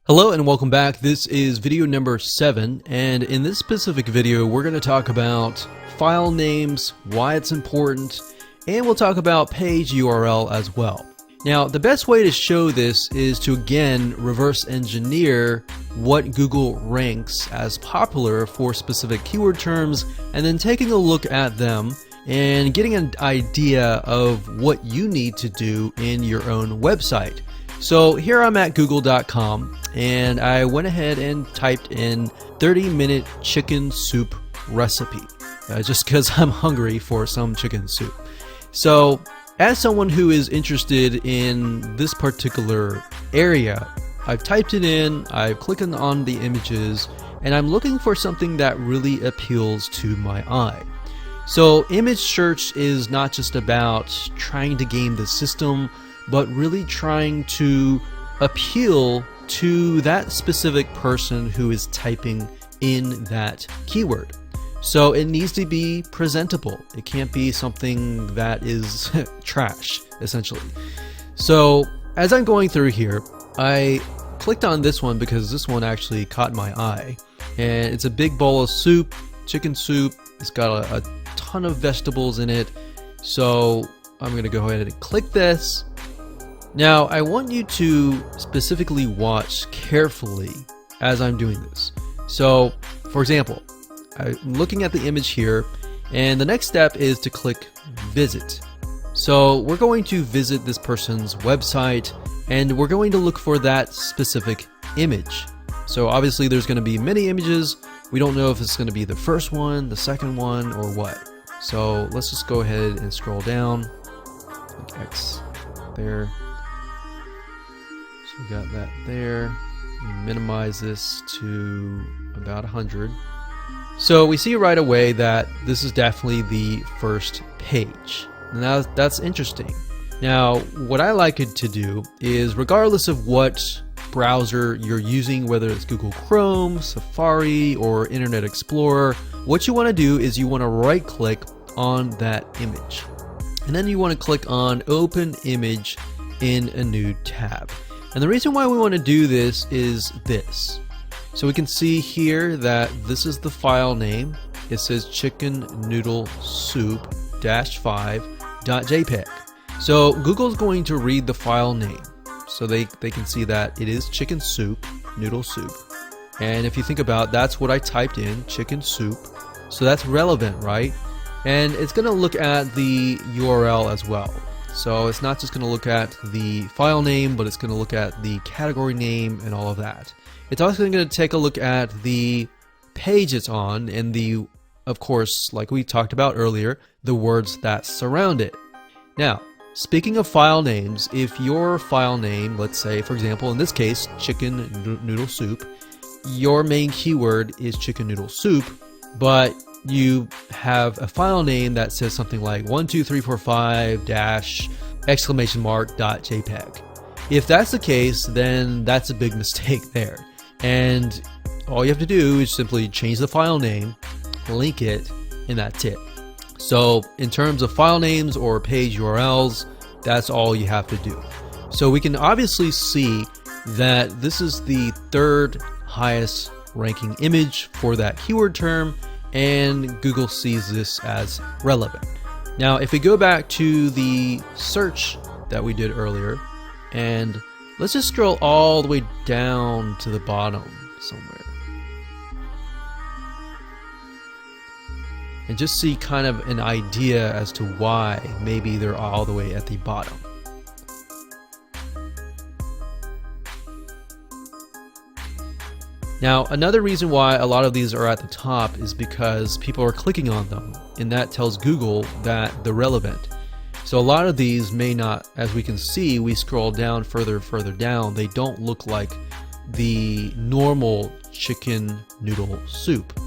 Hello and welcome back. This is video number 7, and in this specific video we're going to talk about file names, why it's important, and we'll talk about page URL as well. Now, the best way to show this is to again reverse engineer what Google ranks as popular for specific keyword terms, and then taking a look at them and getting an idea of what you need to do in your own website. So here I'm at google.com and I went ahead and typed in 30-minute chicken soup recipe just because I'm hungry for some chicken soup. So as someone who is interested in this particular area, I've typed it in, I've clicked on the images, and I'm looking for something that really appeals to my eye. So image search is not just about trying to game the system, but really trying to appeal to that specific person who is typing in that keyword. So it needs to be presentable. It can't be something that is trash, essentially. So as I'm going through here, I clicked on this one because this one actually caught my eye. And it's a big bowl of soup, chicken soup. It's got a ton of vegetables in it. So I'm going to go ahead and click this. Now, I want you to specifically watch carefully as I'm doing this. So, for example, I'm looking at the image here, and the next step is to click Visit. So, we're going to visit this person's website, and we're going to look for that specific image. So, obviously, there's going to be many images. We don't know if it's going to be the first one, the second one, or what. So, let's just go ahead and scroll down. Click X there. We got that there. Minimize this to about 100. So we see right away that this is definitely the first page. Now that's interesting. Now what I like it to do is, regardless of what browser you're using, whether it's Google Chrome, Safari, or Internet Explorer, what you want to do is you want to right click on that image. And then you want to click on Open Image in a new tab. And the reason why we want to do this is this. So we can see here that this is the file name. It says chicken noodle soup -5.jpg. So Google's going to read the file name. So they can see that it is chicken soup, noodle soup. And if you think about it, that's what I typed in, chicken soup. So that's relevant, right? And it's going to look at the URL as well. So it's not just going to look at the file name, but it's going to look at the category name and all of that. It's also going to take a look at the page it's on and the, of course, like we talked about earlier, the words that surround it. Now, speaking of file names, if your file name, let's say, for example, in this case, chicken noodle soup, your main keyword is chicken noodle soup, but you have a file name that says something like 12345-!.jpg. If that's the case, then that's a big mistake there. And all you have to do is simply change the file name, link it, and that's it. So in terms of file names or page URLs, that's all you have to do. So we can obviously see that this is the third highest ranking image for that keyword term, and Google sees this as relevant. Now if we go back to the search that we did earlier, and let's just scroll all the way down to the bottom somewhere and just see kind of an idea as to why maybe they're all the way at the bottom. Now, another reason why a lot of these are at the top is because people are clicking on them, and that tells Google that they're relevant. So a lot of these may not, as we can see, we scroll down further down, they don't look like the normal chicken noodle soup.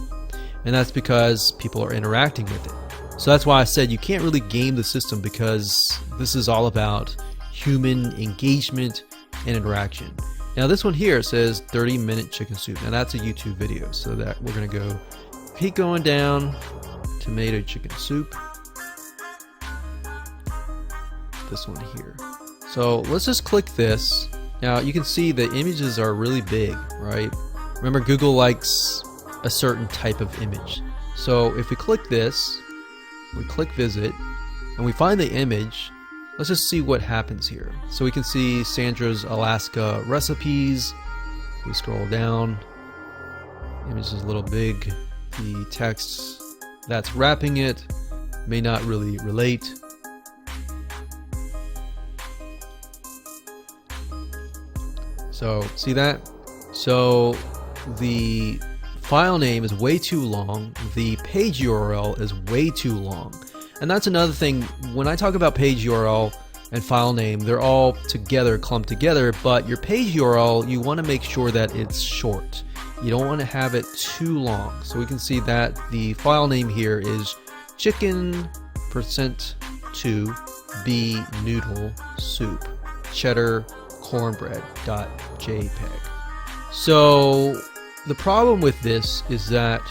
And that's because people are interacting with it. So that's why I said you can't really game the system, because this is all about human engagement and interaction. Now this one here says 30-minute chicken soup. Now that's a YouTube video, so that we're gonna go keep going down. Tomato chicken soup. This one here. So let's just click this Now you can see the images are really big, right? Remember, Google likes a certain type of image. So if we click this, we click visit, and we find the image, let's just see what happens here. So we can see Sandra's Alaska recipes. We scroll down, the image is a little big. The text that's wrapping it may not really relate. So see that? So the file name is way too long, the page URL is way too long. And that's another thing, when I talk about page URL and file name, they're all together, clumped together, but your page URL, you want to make sure that it's short. You don't want to have it too long. So we can see that the file name here is chicken%2b noodle soup cheddar cornbread.jpg. So the problem with this is that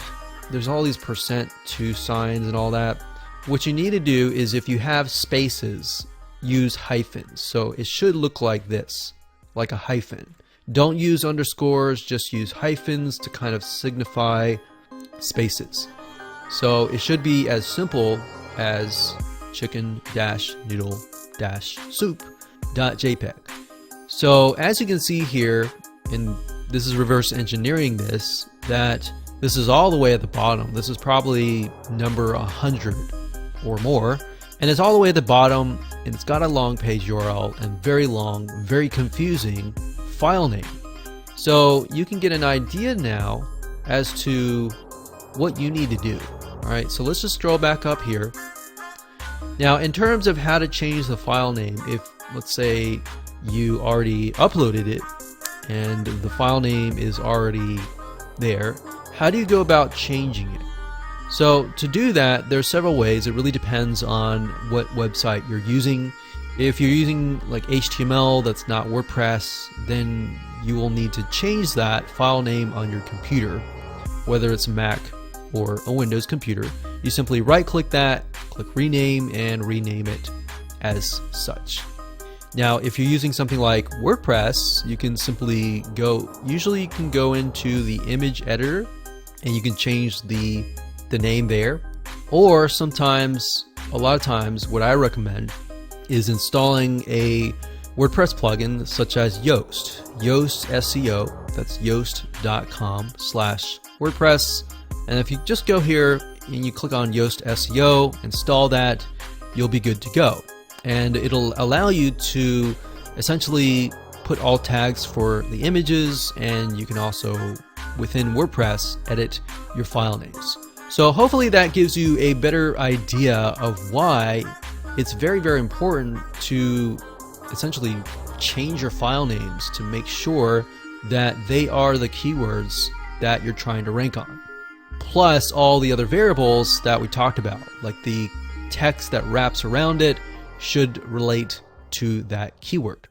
there's all these %2 signs and all that. What you need to do is, if you have spaces, use hyphens. So it should look like this, like a hyphen. Don't use underscores, just use hyphens to kind of signify spaces. So it should be as simple as chicken-noodle-soup.jpg. So as you can see here, and this is reverse engineering this, that this is all the way at the bottom. This is probably number 100 or more, and it's all the way at the bottom, and it's got a long page URL and very long, very confusing file name. So you can get an idea now as to what you need to do. All right, so let's just scroll back up here. Now, in terms of how to change the file name, if let's say you already uploaded it and the file name is already there, how do you go about changing it? So to do that, there's several ways. It really depends on what website you're using. If you're using like HTML that's not WordPress, then you will need to change that file name on your computer, whether it's a Mac or a Windows computer. You simply right click that, click rename, and rename it as such. Now, if you're using something like WordPress, you can simply usually you can go into the image editor and you can change the name there. Or sometimes, a lot of times, what I recommend is installing a WordPress plugin such as Yoast. Yoast SEO, that's yoast.com/WordPress. And if you just go here and you click on Yoast SEO, install that, you'll be good to go. And it'll allow you to essentially put alt tags for the images, and you can also, within WordPress, edit your file names. So hopefully that gives you a better idea of why it's very, very important to essentially change your file names to make sure that they are the keywords that you're trying to rank on. Plus all the other variables that we talked about, like the text that wraps around it should relate to that keyword.